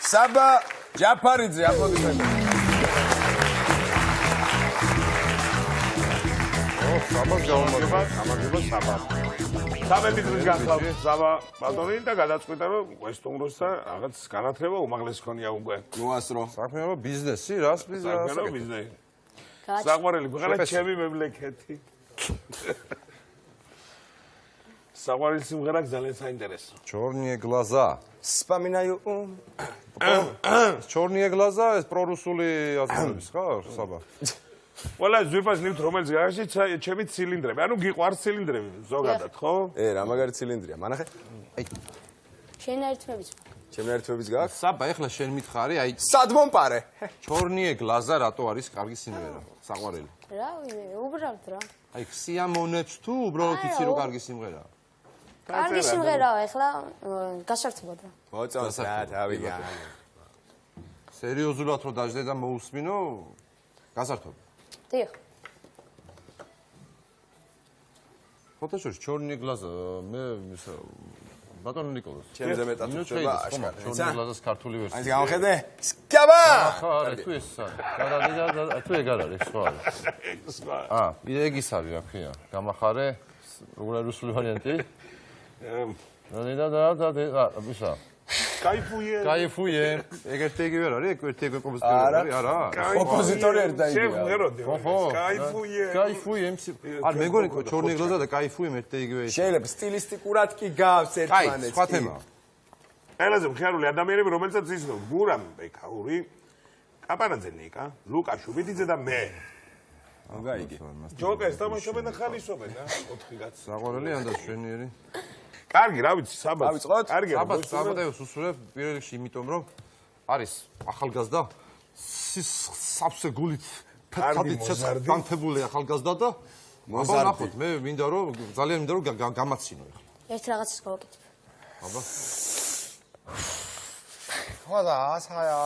საბა ჯაფარიძე აპლოდისმენტები. საბას გამარჯობა საბა. სამები დღის გახლავთ საბა ბატონი და გადაწყვიტა რომ ვესტუმროს და რაღაც განათლება უმაღლესი ქონია უკვე. მოასწრო. საქმიანობა ბიზნესი, რას საქმიანობა ბიზნესი. საყვარელი ქვეყანა ჩემი მემლექეთი. საყვარელი სიმღერა ძალიან საინტერესო. Черные глаза. Вспоминаю. Черные глаза, ეს პრორუსული აზრების ხარ, საბა? ყველა ზვირფას ნივთ რომელიც გახში ჩემი ცილინდრები. ანუ გიყვარს ცილინდრები ზოგადად, ხო? რა მაგარი ცილინდრია. მანახე. აი. შენ ერთმებით. ჩემი ერთმებით გაქვს? საბა, ეხლა შენ მითხარი, აი სად მომპარე? Черные глаза რატო არის კარგი სიმღერა? საყვარელი. რა, უბრალოდ რა. აი სიამონებს თუ უბრალოდ იცი რომ კარგი სიმღერაა? კარგი სიმღერაა, ეხლა გასართობად რა. მოწონს რა, თავია. სერიოზულად რომ დაждე და მოусმინო, გასართობ. დიახ. ფოტოშოთში черные глаза, მე ბატონო ნიკოლოზ. ჩემზე მეტად ხდება აშკარა. черные глаза-ს ქართული ვერსია. აი გამხედე? სკაბა! ხო, არა, თუ ეს არა. თუ ეგ არ არის, სხვა არის. ეგ ის არის, რა ქვია. გამახარე, როგორ რუსული ვარიანტი? და ისა. Кайфуе. ეგ ერთი იგივე არის, ერთი იგივე კომპოზიტორი არის, არა? კომპოზიტორი ერთ და იგივე. შემღეროდი. Кайфуе. არ მეგონი черные глаза და кайфуе ერთი იგივე. შეიძლება სტილისტიკურად კი გავს ერთმანეთს. აი, სხვა თემა. ყველაზე მხიარული ადამიანები, რომელსაც იცნობ, გურამ ბექაური, კაპარაძე ნიკა, ლუკა შუბიძე და მე. გაიგე. ჯოკერს თამაშობენ და ხალისობენ რა, 4 კაცი. საყვარელი ანდას შვენიერი. კარგი, რა ვიცი, საბა. დავიწყოთ? კარგი, საბადაიოს უსურებ პირველ რიგში იმიტომ რომ არის ახალგაზრდა სავსე გულით განთებული ახალგაზრდა და მოზარდი. მე მინდა რომ ძალიან მინდა რომ გამაცინო ახლა. ერთ რაღაცას გავაკეთებ. აბა. ხოდა ასაა.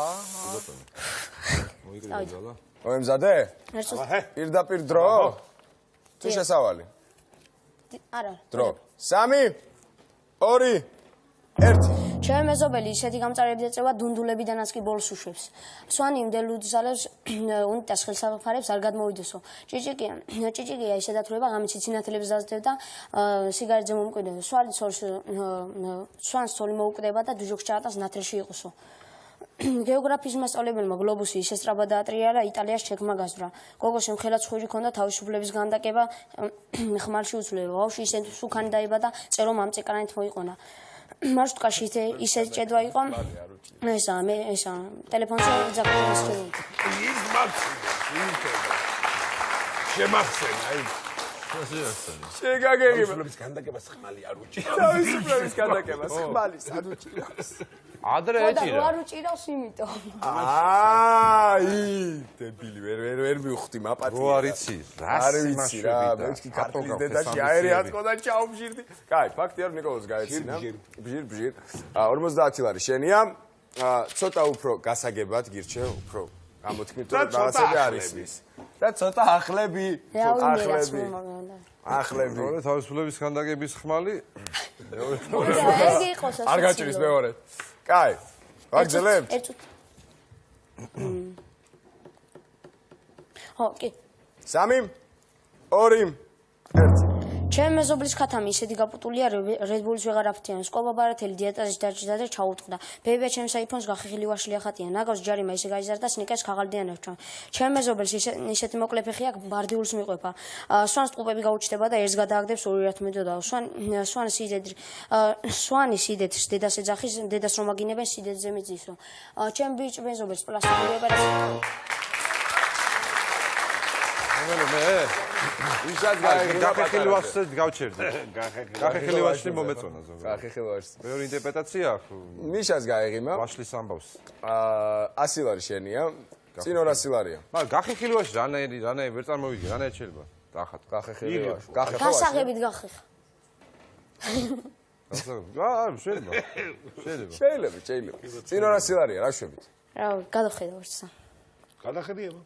მოიგრე ძალა. მოემზადე? პირდაპირ დრო? თუ შესავალი? არა. დრო. 3 2 1 ჩემი მეზობელი ისეთი გამწარებდი ეწევა დუნდულებიდანაც კი ბოლოს უშვებს. სვანი იმდენ ლუძალებს უნიტას ხელსაფარებს არ გადმოვიდოსო. ჭიჭიკია ისედაც როება ღამით ციცინათელებს დაზრდევ და სიგარეტზე მომკვიდრე. სვანს ცოლი მოუკვდება და დუჟოქს ჩაატას ნათელში იყოსო. გეოგრაფიის მასწავლებელმა გლობუსი ისე სწრაფად დაატრიალა იტალიაში ჩექმა გასძვრა. გოგოს ხელად ხვირი ჰქონდა თავისუფლების განდაკება ხმალში უცვლება. ბავშვი ისე სუქანი დაიბადა, წერო მამწეკანით მოიყონა. მარშრუტკაში ისე ჭედვა იყო. ესა ტელეფონზე ძაკულის შეუძლია. ის შემახსენა, აი. შეგაგები. თავისუფლების განდაკებას ხმალი არ უჭირავს. თავისუფლების განდაკებას ხმალი არ უჭირავს. ადრე ეჭირა. არ უჭირავს იმიტომ. დებილი ვერ მივხვდი მაპატია. რო არიცი, არ ვიცი რა, მე კი ქართლის დედაში აერი აწკო და ჩაუმჟირდი. კაი, ფაქტია რომ ნიკოლოზ გაეცინა. ბჟირ. 50 ლარი შენია. ცოტა უფრო გასაგებად გირჩევ, უფრო გამოთქმით რომ რაღაცები არის ის. და ცოტა ახლები. ახლები. მეორე თავისუფლების განდაკების ხმალი. არ გაჭირის მეორე. კაი. ვაგზელებთ? ხო, კი. 3 2 1 ჩემი მეზობლის ქათამი ისეთი გაპუტულია რედბულის ვეღარ აფთიან. სკოლა ბარათელი დიეტაზის დაჭირდა და ჩაუტყდა. ბებია ჩემს აიფონს გახიხილი ვაშლი ახატია. ნაგავს ჯარიმა ისე გაიზარდა სნიკერს ქაღალდიან ერჩვა. ჩემი მეზობელს ისეთი მოკლე ფეხი აქვს ბარდიულს მიყვება. სვანს ტყუპები გაუჩნდება და ერთს გადააგდებს ორი რათმედოდა. სვანი სიდეთს დედას ეძახის, დედას რომ აგინებენ სიდეთზე მიძისო. ჩემი ბიჭ მეზობელს პლასტიკური ოპერაცია. ვისაც გაიგე გახეხილვაშზე გავჩერდი. გახეხილვაშში მომეწონა ზოგადად. გახეხილვაშზე. მეორე ინტერპრეტაცია აქვს. მიშას გაიგიმა. ვაშლის ამბავს. 100 ლარი შენია. წინ 200 ლარია. მაგრამ გახეხილვაში რანაირი ვერ წარმოვიდგე, რანაირი შეიძლება? დაახატ. გახეხილვაში. გასაღებით გახეხა. შეიძლება. წინ 200 ლარია, რა შვებით? რა, გადახედავ ერთსა. გადახედიება.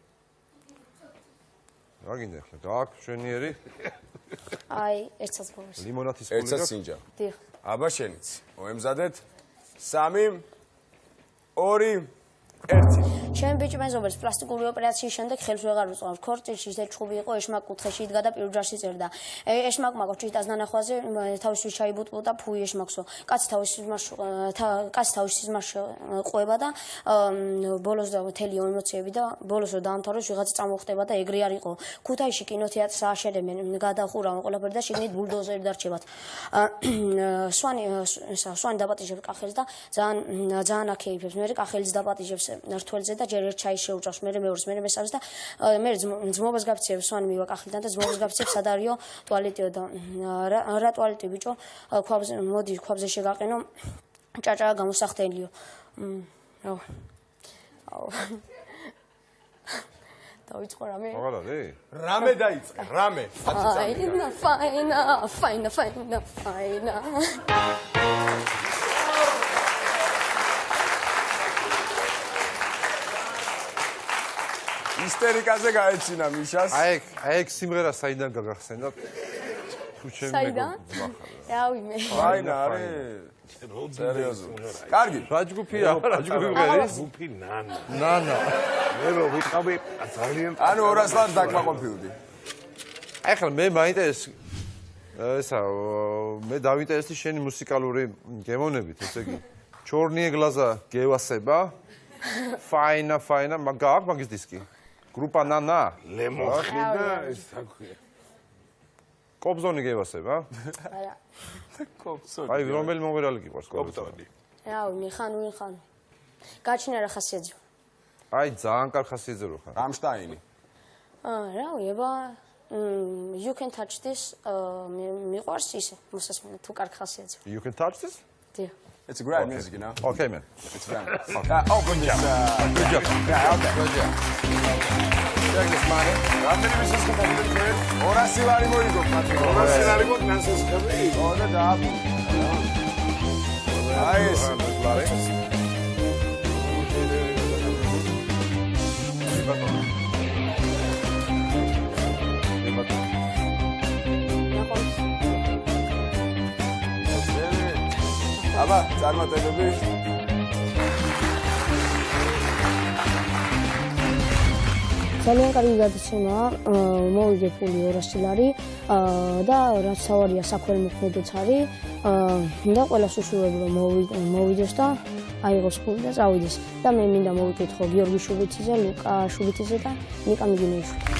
რა გინდა ახლა? გააქვს შვენიერი? აი, ერთსაც გოვარს. ლიმონათის პული. ერთსაც სინჯა. დიახ. აბა შენიც. მოემზადეთ. 3 2 1 ჩემი ბიჭი მეზობელს პლასტიკური ოპერაციის შემდეგ ხელს ვეღარ უწყობს. ქორწილში ისეთ ჩხუბი იყო, ეშმაკ კუთხეში იდგა და პირველ ჯარში წერდა. ეშმაკმა კოჭიტას ნანახვაზე თავისთვის ჩაიბუტყუდა ფუი ეშმაკსო. კაცი თავის სიზმარში ყვება და ბოლოს და მთელი ემოციები და ბოლოს რომ დაამთავროს ვიღაცა წამოხდება და ეგრე არ იყო. ქუთაისში კინოთეატრს ააშენებენ, გადახურავენ ყველაფერი და შიგნით ბულდოზერი დარჩებათ. სვანი დაპატიჟებს კახელს და ძალიან აქეიფებს. მე კახელის დაპატიჟებს რთველზე და ჯერ ერთ ჩაის შეუჭავს, მე მეორეს, მე მესამეს და მე ძმობას გაფიცებს, სვანი მივა კახელთან და ძმობას გაფიცებს სად არისო ტუალეტიო და რა ტუალეტი ბიჭო, მოდი ქვაბზე შეგაყენო, ჭაჭა გამოსახდელიო. აუ. დავიწყო რამე? აღარ არის? რამე დაიწყე, რამე. ფაინა. ისტერიკაზე გაეცინა მიშას. აი ეგ სიმღერა საიდან გაგახსენდა? თუ ჩემი საიდან? რავი მე. ფაინა არის. სერიოზულად. კარგი. რა ჯგუფია? რა ჯგუფი მღერის? ჯგუფი ნანა. ნანა. მე რო ვიყავი ძალიან ანუ 200 ლარს დაკმაყოფილდი. აი ხლა მე მაინტერესებს ესა მე დავინტერესდი შენი მუსიკალური გემოვნებით, ესე იგი. ჩორნიე გლაზა გევასება. ფაინა, მაგ მაგის დისკი. გრუპა ნანა, ლემოხი და ეს საქვია. კობზონი გევასება? არა. კოპსონი. აი რომელი მომღერალი გიყვარს კოპტონი. რავი მე ხან გაჩინა რა ხასიათზე. აი ძალიან კარგი ხასიათზე რო ხარ. რამშტაინი. რავი ება you can touch this მიყვარს ისე მოსასმენად თუ კარგი ხასიათზე. You can touch this? დიახ. It's great music, you know. Okay, man. It's great. Open this. Good job. Yeah, okay. Good job. Check this money. რამდენი მისასხებია? 200 ლარი მოიგო, მათი. 200 ლარი მოგნანსეს ხები? და დააბუ. აი ეს ლარი. აბა, წარმატებები. ძალიან კარგი გადაცემაა, მოვიგე ფული 200 ლარი და რაც სავარია საქველმოქმედოც არის და ყველას უშუალოდ რომ მოვიდეს და აიღოს ფული და წავიდეს და მე მინდა მოვიკითხო გიორგი შუბიციძე, ლუკა შუბიციძე და ნიკა მიგინეიშვილი.